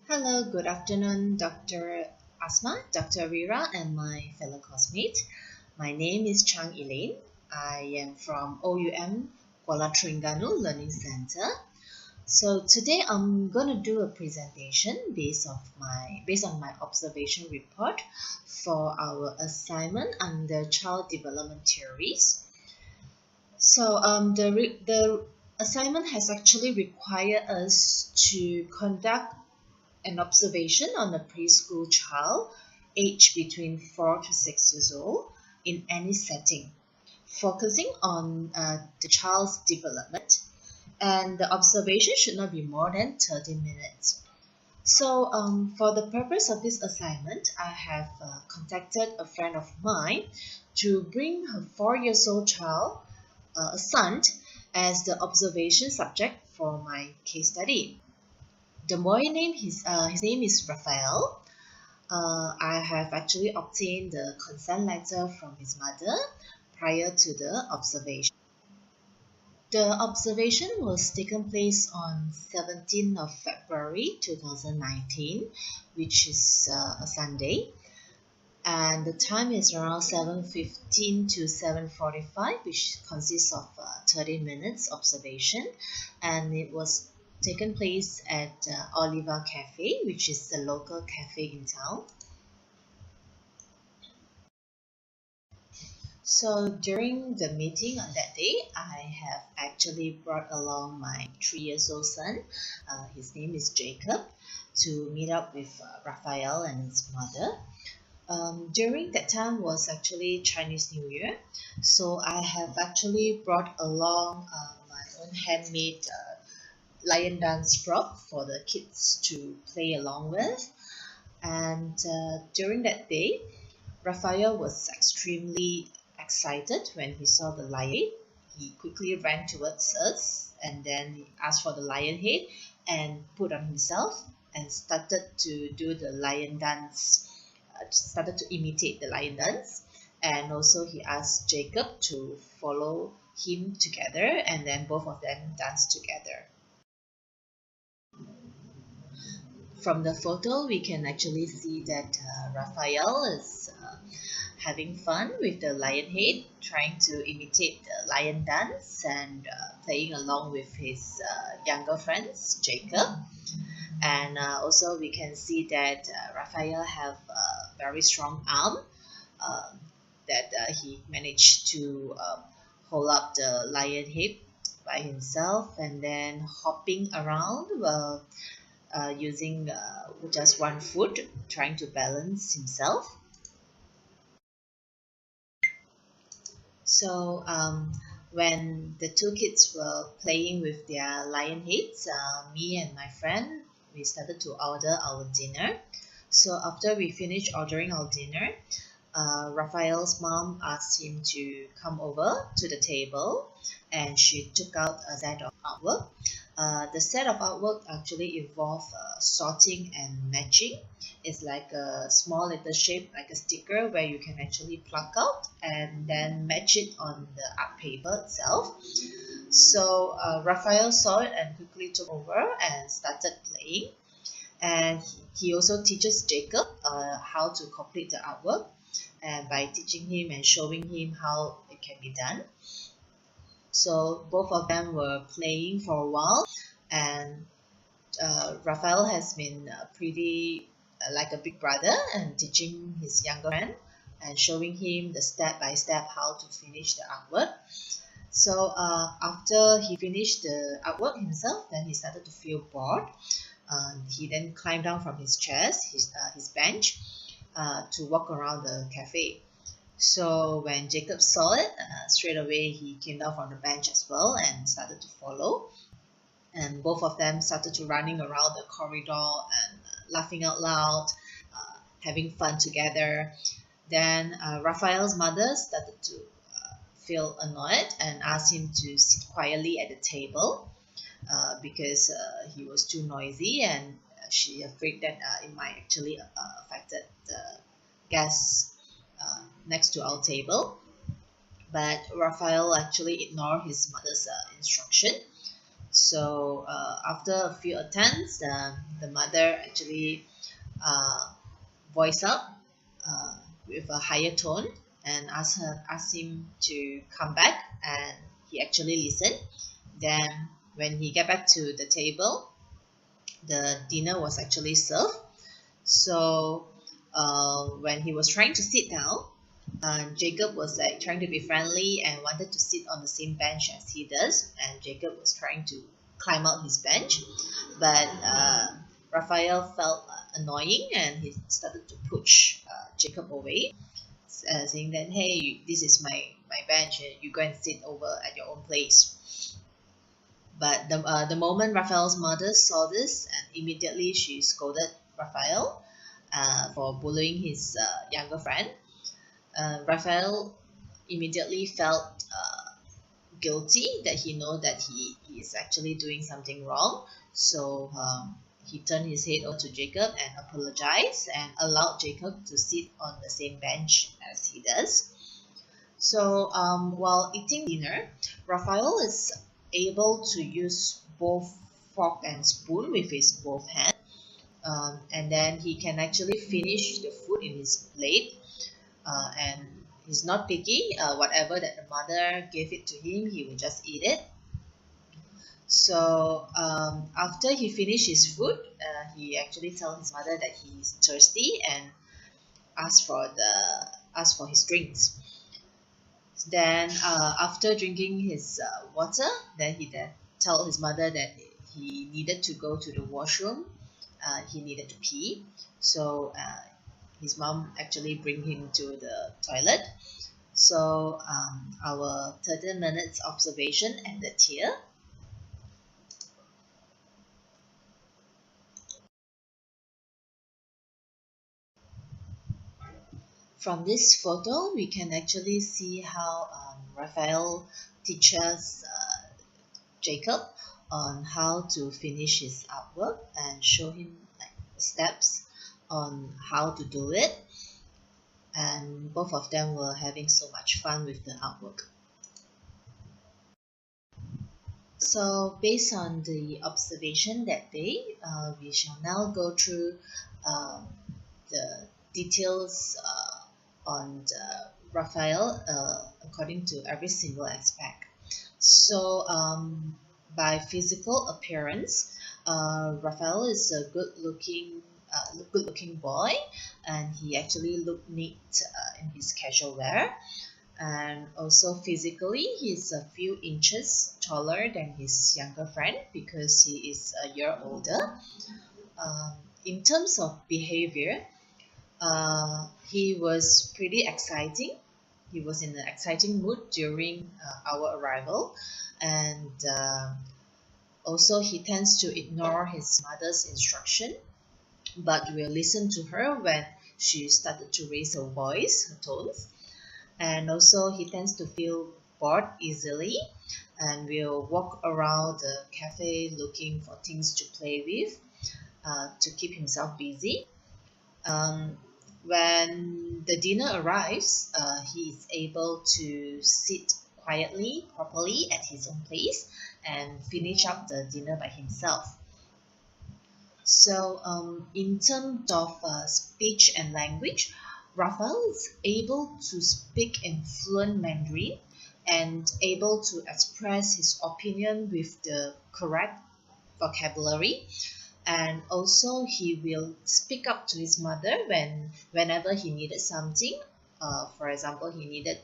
Hello, good afternoon, Dr. Asma, Dr. Rira, and my fellow classmate. My name is Chang Elaine. I am from OUM Kuala Terengganu Learning Center. So today I'm going to do a presentation based on my observation report for our assignment under child development theories. So the assignment has actually required us to conduct an observation on a preschool child aged between 4 to 6 years old in any setting, focusing on the child's development, and the observation should not be more than 30 minutes. So for the purpose of this assignment, I have contacted a friend of mine to bring her 4 years old child, a son, as the observation subject for my case study. The boy name, his name is Raphael. I have actually obtained the consent letter from his mother prior to the observation. The observation was taken place on 17th of February 2019, which is a Sunday. And the time is around 7:15 to 7:45, which consists of 30 minutes observation. And it was taken place at Oliva Cafe, which is the local cafe in town. So during the meeting on that day, I have actually brought along my 3 years old son. His name is Jacob, to meet up with Raphael and his mother. During that time was actually Chinese New Year, so I have actually brought along my own handmade lion dance prop for the kids to play along with. And during that day, Raphael was extremely excited when he saw the lion. He quickly ran towards us and then he asked for the lion head and put on himself and started to do the lion dance, started to imitate the lion dance. And also he asked Jacob to follow him together, and then both of them danced together. From the photo, we can actually see that Raphael is having fun with the lion head, trying to imitate the lion dance and playing along with his younger friends, Jacob. And also we can see that Raphael have a very strong arm that he managed to hold up the lion head by himself and then hopping around using just one foot, trying to balance himself. So when the two kids were playing with their lion heads, me and my friend, we started to order our dinner. So after we finished ordering our dinner, Raphael's mom asked him to come over to the table, and she took out a set of artwork. The set of artwork actually involved sorting and matching. It's like a small little shape, like a sticker, where you can actually pluck out and then match it on the art paper itself. So Raphael saw it and quickly took over and started playing. And he also teaches Jacob how to complete the artwork, and by teaching him and showing him how it can be done. So both of them were playing for a while, and Raphael has been pretty like a big brother and teaching his younger friend and showing him the step by step how to finish the artwork. So after he finished the artwork himself, then he started to feel bored. He then climbed down from his chairs, his bench, to walk around the cafe. So when Jacob saw it, straight away he came down from the bench as well and started to follow. And both of them started to running around the corridor and laughing out loud, having fun together. Then Raphael's mother started to feel annoyed and asked him to sit quietly at the table because he was too noisy, and she afraid that it might actually affected the guests next to our table. But Raphael actually ignored his mother's instruction. So after a few attempts, the mother actually uh, voiced up uh, with a higher tone and asked him to come back, and he actually listened. Then when he get back to the table, the dinner was actually served. So when he was trying to sit down, Jacob was like trying to be friendly and wanted to sit on the same bench as he does, and Jacob was trying to climb out his bench, but Raphael felt annoying and he started to push Jacob away, saying that, hey, this is my bench, you go and sit over at your own place. But the moment Raphael's mother saw this, and immediately she scolded Raphael for bullying his younger friend. Raphael immediately felt guilty, that he know that he is actually doing something wrong. So he turned his head over to Jacob and apologized and allowed Jacob to sit on the same bench as he does. So while eating dinner, Raphael is able to use both fork and spoon with his both hands, and then he can actually finish the food in his plate, and he's not picky. Whatever that the mother gave it to him, he will just eat it. So after he finished his food, he actually tells his mother that he's thirsty and asked for his drinks. Then after drinking his water, then he told his mother that he needed to go to the washroom. He needed to pee. So his mom actually bring him to the toilet. So our 30 minutes observation ended here. From this photo, we can actually see how Raphael teaches Jacob on how to finish his artwork and show him like steps on how to do it. And both of them were having so much fun with the artwork. So based on the observation that day, we shall now go through the details on the Raphael according to every single aspect. So by physical appearance, Raphael is a good-looking boy, and he actually looked neat in his casual wear. And also physically, he's a few inches taller than his younger friend because he is a year older. In terms of behavior, he was pretty exciting. He was in an exciting mood during our arrival, and also he tends to ignore his mother's instruction, but will listen to her when she started to raise her voice, her tones. And also he tends to feel bored easily and will walk around the cafe looking for things to play with to keep himself busy. Um, when the dinner arrives, he is able to sit quietly, properly at his own place and finish up the dinner by himself. So in terms of speech and language, Raphael is able to speak in fluent Mandarin and able to express his opinion with the correct vocabulary. And also he will speak up to his mother whenever he needed something. For example, he needed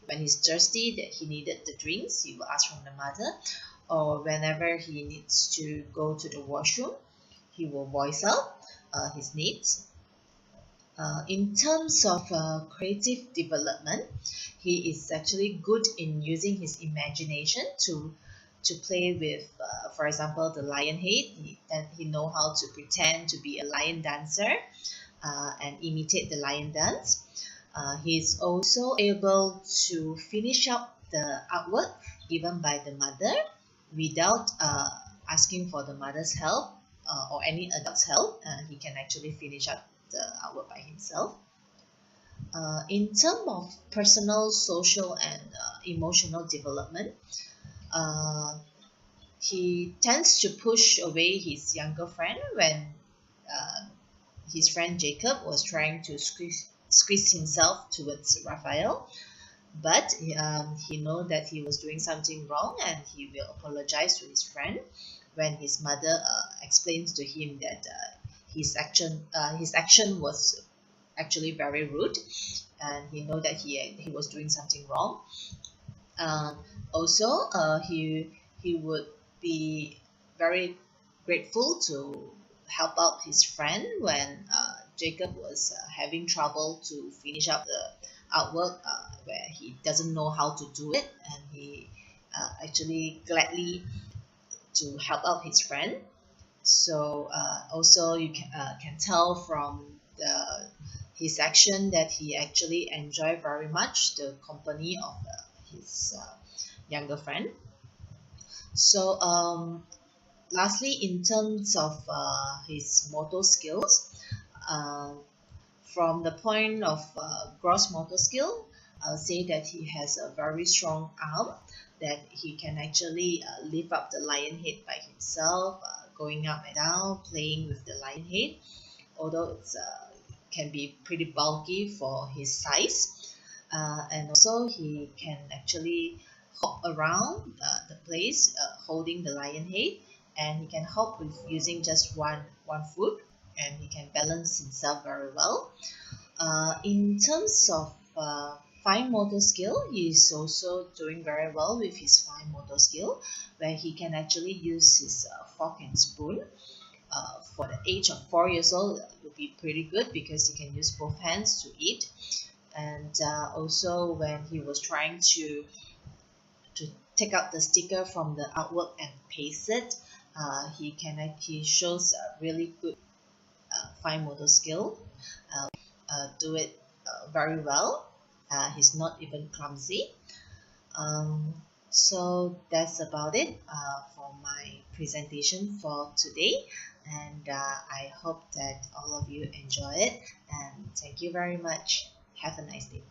when he's thirsty, that he needed the drinks, he will ask from the mother, or whenever he needs to go to the washroom, he will voice out his needs. In terms of creative development, he is actually good in using his imagination to play with, for example, the lion head. He know how to pretend to be a lion dancer and imitate the lion dance. He's also able to finish up the artwork given by the mother without asking for the mother's help or any adult's help. He can actually finish up the artwork by himself. In terms of personal, social, and emotional development, uh, he tends to push away his younger friend when uh, his friend Jacob was trying to squeeze himself towards Raphael. But he know that he was doing something wrong, and he will apologize to his friend when his mother explains to him that his action was actually very rude, and he know that he was doing something wrong. Um, Also, he would be very grateful to help out his friend when Jacob was having trouble to finish up the artwork where he doesn't know how to do it, and he actually gladly to help out his friend. So also you can tell from the his action that he actually enjoyed very much the company of his younger friend. So lastly, in terms of his motor skills, uh, from the point of gross motor skill, I'll say that he has a very strong arm, that he can actually lift up the lion head by himself, going up and down, playing with the lion head, although it's can be pretty bulky for his size. And also he can actually hop around the place holding the lion head, and he can hop with using just one foot, and he can balance himself very well. In terms of fine motor skill, he is also doing very well with his fine motor skill, where he can actually use his fork and spoon. For the age of 4 years old, it will be pretty good because he can use both hands to eat. And also, when he was trying to take out the sticker from the artwork and paste it, he shows a really good fine motor skill. Do it very well. He's not even clumsy. Um, so that's about it for my presentation for today, and I hope that all of you enjoy it, and thank you very much. Have a nice day.